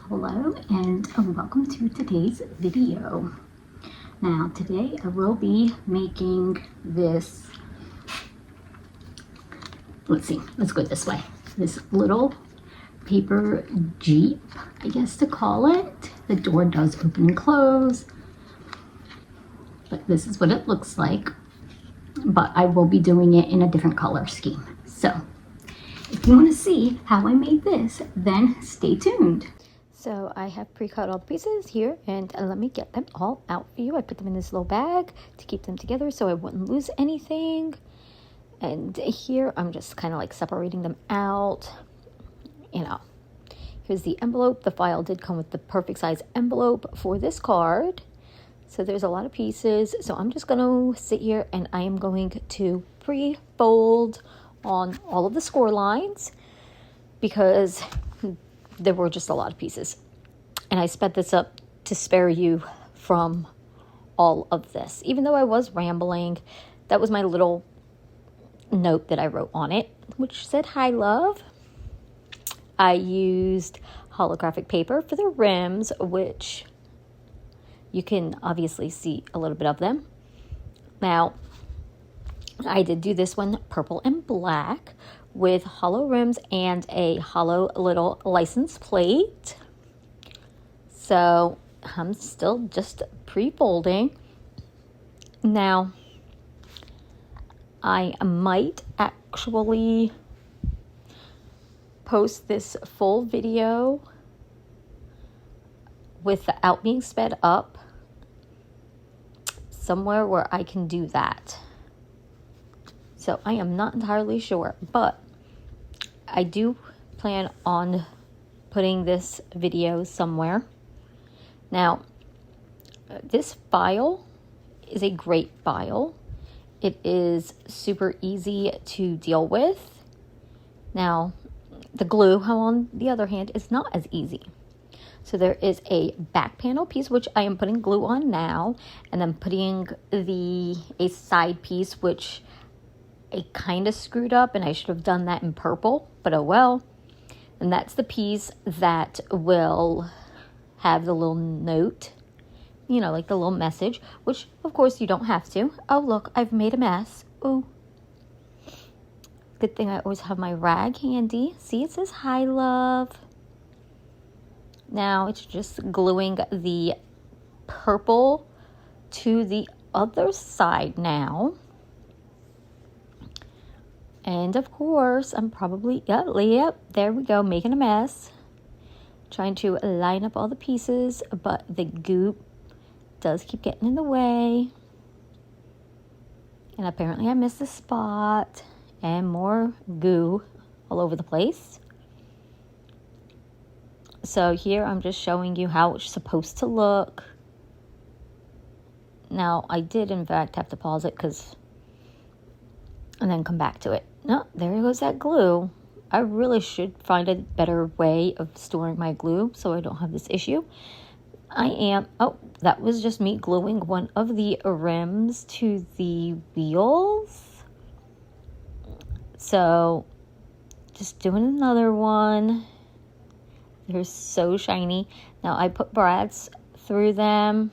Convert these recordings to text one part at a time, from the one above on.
Hello and welcome to today's video. Now today I will be making this, let's go this way. This little paper Jeep, I guess to call it. The door does open and close, but this is what it looks like. But I will be doing it in a different color scheme. So if you want to see how I made this, then stay tuned. So I have pre-cut all the pieces here, and let me get them all out for you. I put them in this little bag to keep them together so I wouldn't lose anything. And here I'm just kind of like separating them out. You know, here's the envelope. The file did come with the perfect size envelope for this card. So there's a lot of pieces. So I'm just going to sit here and I am going to pre-fold on all of the score lines because there were just a lot of pieces. And I sped this up to spare you from all of this. Even though I was rambling, that was my little note that I wrote on it, which said, "Hi, love." I used holographic paper for the rims, which you can obviously see a little bit of them. Now, I did do this one purple and black with hollow rims and a hollow little license plate. So I'm still just pre-folding. Now, I might actually post this full video without being sped up somewhere where I can do that. So I am not entirely sure, but I do plan on putting this video somewhere. Now, this file is a great file. It is super easy to deal with. Now, the glue, on the other hand, is not as easy. So there is a back panel piece, which I am putting glue on now, and then putting a side piece, which I kind of screwed up, and I should have done that in purple, but oh well. And that's the piece that will have the little note, you know, like the little message, which of course you don't have to. Oh, look, I've made a mess. Ooh. Good thing I always have my rag handy. See, it says, "Hi, love." Now it's just gluing the purple to the other side now. And of course, I'm probably, yep, there we go, making a mess. Trying to line up all the pieces, but the goop does keep getting in the way. And apparently I missed a spot and more goo all over the place. So here I'm just showing you how it's supposed to look. Now, I did in fact have to pause it and then come back to it. No, there goes that glue. I really should find a better way of storing my glue so I don't have this issue. That was just me gluing one of the rims to the wheels. So, just doing another one. They're so shiny. Now, I put brads through them.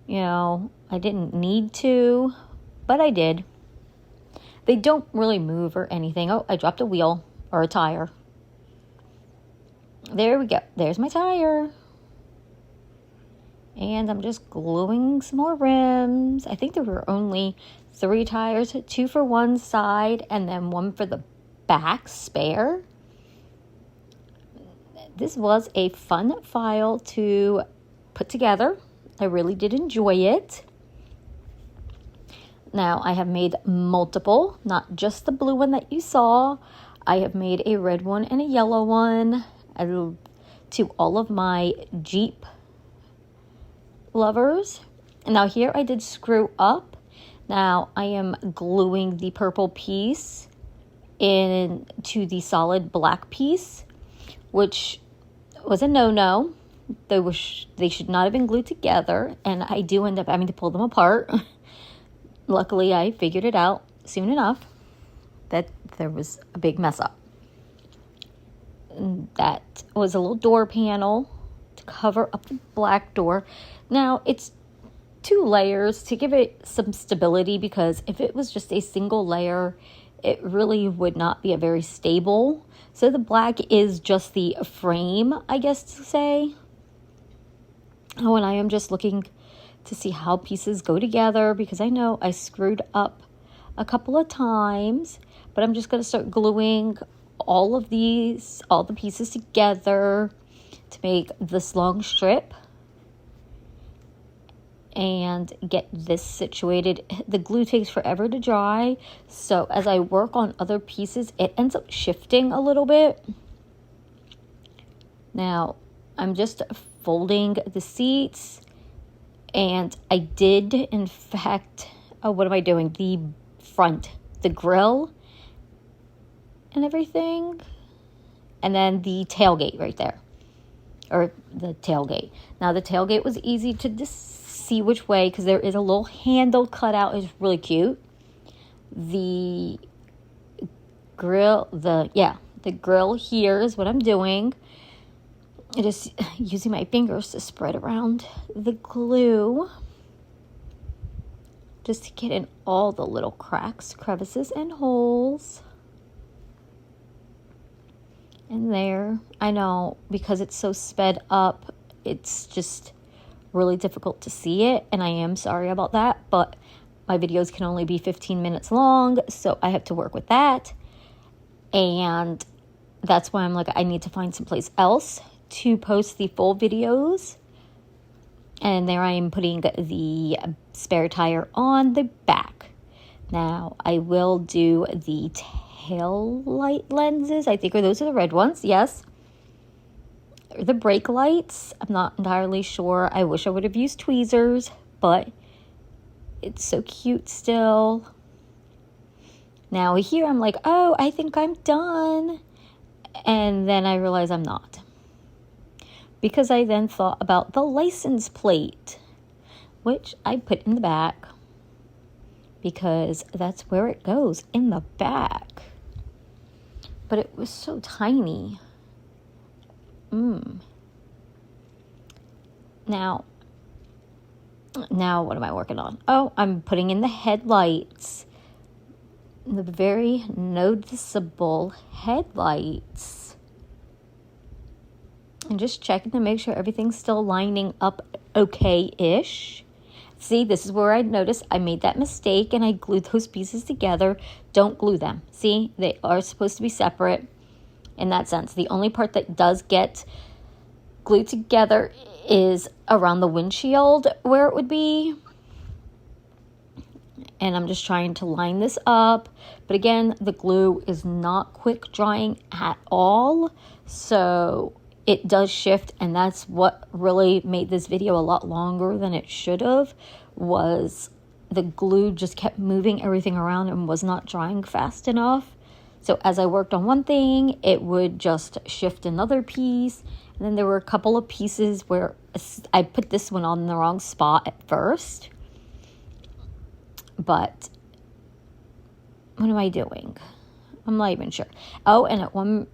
You know, I didn't need to, but I did. They don't really move or anything. Oh, I dropped a wheel or a tire. There we go. There's my tire. And I'm just gluing some more rims. I think there were only 3 tires, 2 for one side and then 1 for the back spare. This was a fun file to put together. I really did enjoy it. Now, I have made multiple, not just the blue one that you saw. I have made a red one and a yellow one to all of my Jeep lovers. Now, here I did screw up. Now, I am gluing the purple piece into the solid black piece, which was a no-no. They should not have been glued together, and I do end up having to pull them apart. Luckily, I figured it out soon enough that there was a big mess up. that was a little door panel to cover up the black door. Now it's 2 layers to give it some stability, because if it was just a single layer, it really would not be a very stable. So the black is just the frame, I guess to say. Oh, and I am just looking to see how pieces go together, because I know I screwed up a couple of times, but I'm just going to start gluing all the pieces together to make this long strip and get this situated. The glue takes forever to dry, so as I work on other pieces, it ends up shifting a little bit. Now, I'm just folding the seats, and I did, in fact, what am I doing? The front, the grill and everything, and then the tailgate right there, or the tailgate. Now, the tailgate was easy to see which way, because there is a little handle cut out. It's really cute. The grill, the grill here is what I'm doing. Just using my fingers to spread around the glue, just to get in all the little cracks, crevices, and holes. And there, I know, because it's so sped up, it's just really difficult to see it, and I am sorry about that, but my videos can only be 15 minutes long, so I have to work with that. And that's why I'm like, I need to find someplace else to post the full videos. And there I am putting the spare tire on the back. Now I will do the tail light lenses. I think those are the red ones. Yes. The brake lights, I'm not entirely sure. I wish I would have used tweezers, but it's so cute still. Now here I'm like, oh, I think I'm done. And then I realize I'm not. Because I then thought about the license plate, which I put in the back, because that's where it goes, in the back. But it was so tiny. Now what am I working on? Oh, I'm putting in the headlights. The very noticeable headlights. And just checking to make sure everything's still lining up okay-ish. See, this is where I noticed I made that mistake and I glued those pieces together. Don't glue them. See, they are supposed to be separate in that sense. The only part that does get glued together is around the windshield where it would be. And I'm just trying to line this up. But again, the glue is not quick drying at all. So it does shift, and that's what really made this video a lot longer than it should have, was the glue just kept moving everything around and was not drying fast enough. So as I worked on one thing, it would just shift another piece. And then there were a couple of pieces where I put this one on the wrong spot at first. But what am I doing? I'm not even sure. Oh, and at one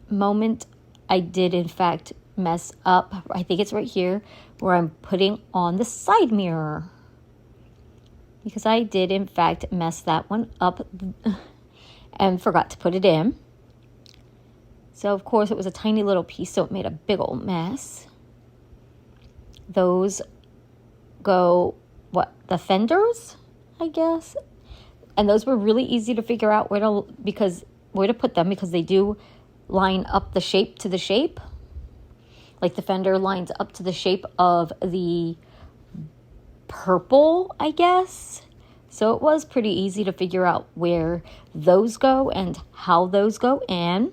moment, I did, in fact, mess up. I think it's right here where I'm putting on the side mirror. Because I did, in fact, mess that one up and forgot to put it in. So, of course, it was a tiny little piece, so it made a big old mess. Those go, the fenders, I guess? And those were really easy to figure out where to put them, because they do line up the shape to the shape. Like the fender lines up to the shape of the purple, I guess. So it was pretty easy to figure out where those go and how those go in.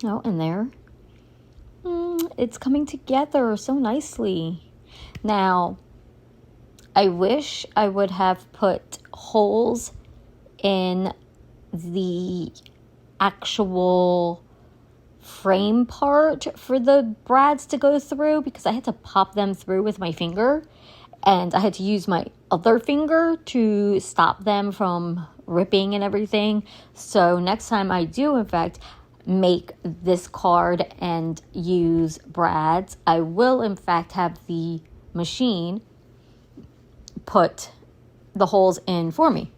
Oh, and there. It's coming together so nicely. Now, I wish I would have put holes in the actual frame part for the brads to go through, because I had to pop them through with my finger, and I had to use my other finger to stop them from ripping and everything. So next time I do, in fact, make this card and use brads. I will in fact have the machine put the holes in for me.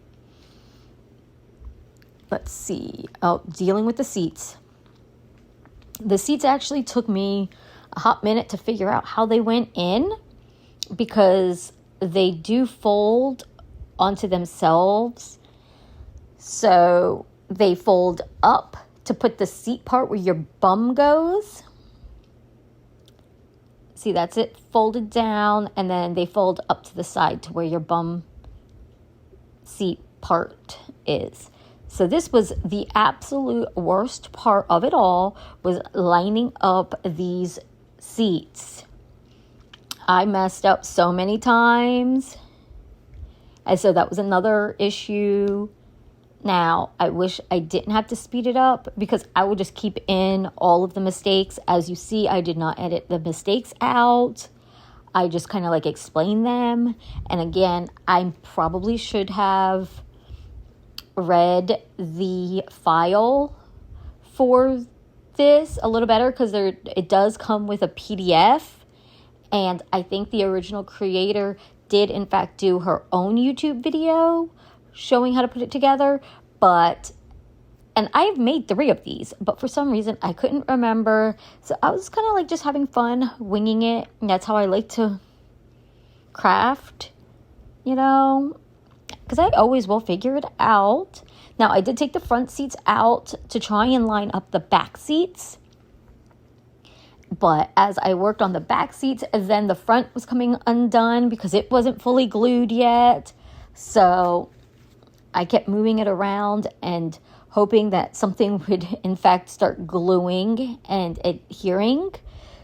Let's see. Oh, dealing with the seats. The seats actually took me a hot minute to figure out how they went in, because they do fold onto themselves. So they fold up to put the seat part where your bum goes. See, that's it, folded down, and then they fold up to the side to where your bum seat part is. So this was the absolute worst part of it all, was lining up these seats. I messed up so many times. And so that was another issue. Now, I wish I didn't have to speed it up, because I would just keep in all of the mistakes. As you see, I did not edit the mistakes out. I just kind of like explain them. And again, I probably should have read the file for this a little better, because it does come with a PDF. And I think the original creator did in fact do her own YouTube video showing how to put it together, and I've made 3 of these, but for some reason I couldn't remember. So I was kind of like just having fun winging it, and that's how I like to craft, because I always will figure it out. Now, I did take the front seats out to try and line up the back seats, but as I worked on the back seats, then the front was coming undone because it wasn't fully glued yet. So I kept moving it around and hoping that something would in fact start gluing and adhering,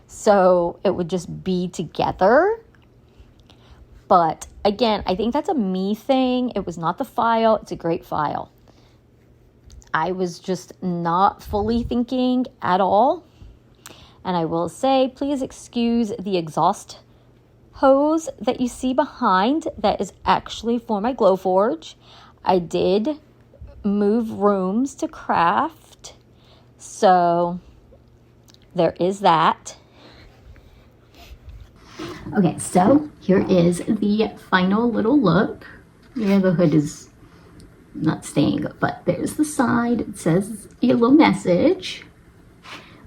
so it would just be together. But again, I think that's a me thing. It was not the file. It's a great file. I was just not fully thinking at all. And I will say, please excuse the exhaust hose that you see behind. That is actually for my Glowforge. I did move rooms to craft, so there is that. Okay, so here is the final little look. Yeah, the hood is not staying, but there's the side. It says a little message.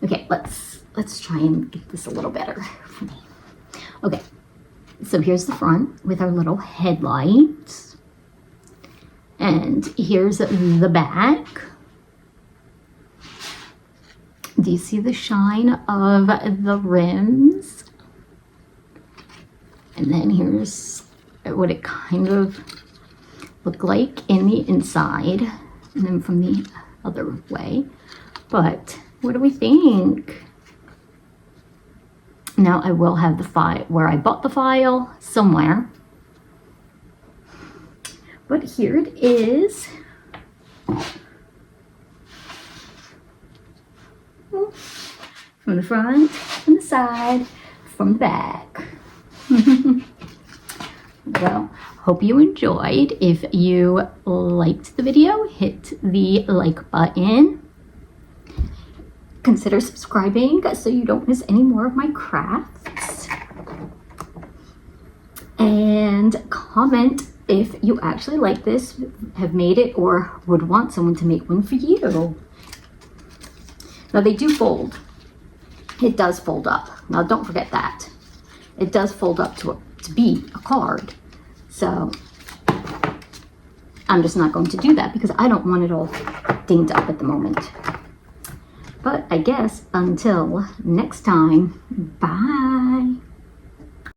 Okay, let's try and get this a little better for me. Okay, so here's the front with our little headlights. And here's the back. Do you see the shine of the rims? And then here's what it kind of looked like in the inside, and then from the other way. But what do we think? Now I will have the file where I bought the file somewhere. But here it is. From the front, from the side, from the back. Well, hope you enjoyed. If you liked the video, hit the like button. Consider subscribing so you don't miss any more of my crafts. And comment if you actually like this, have made it, or would want someone to make one for you. Now they do fold. It does fold up. Now don't forget that. It does fold up to be a card. So I'm just not going to do that because I don't want it all dinged up at the moment. But I guess until next time, bye.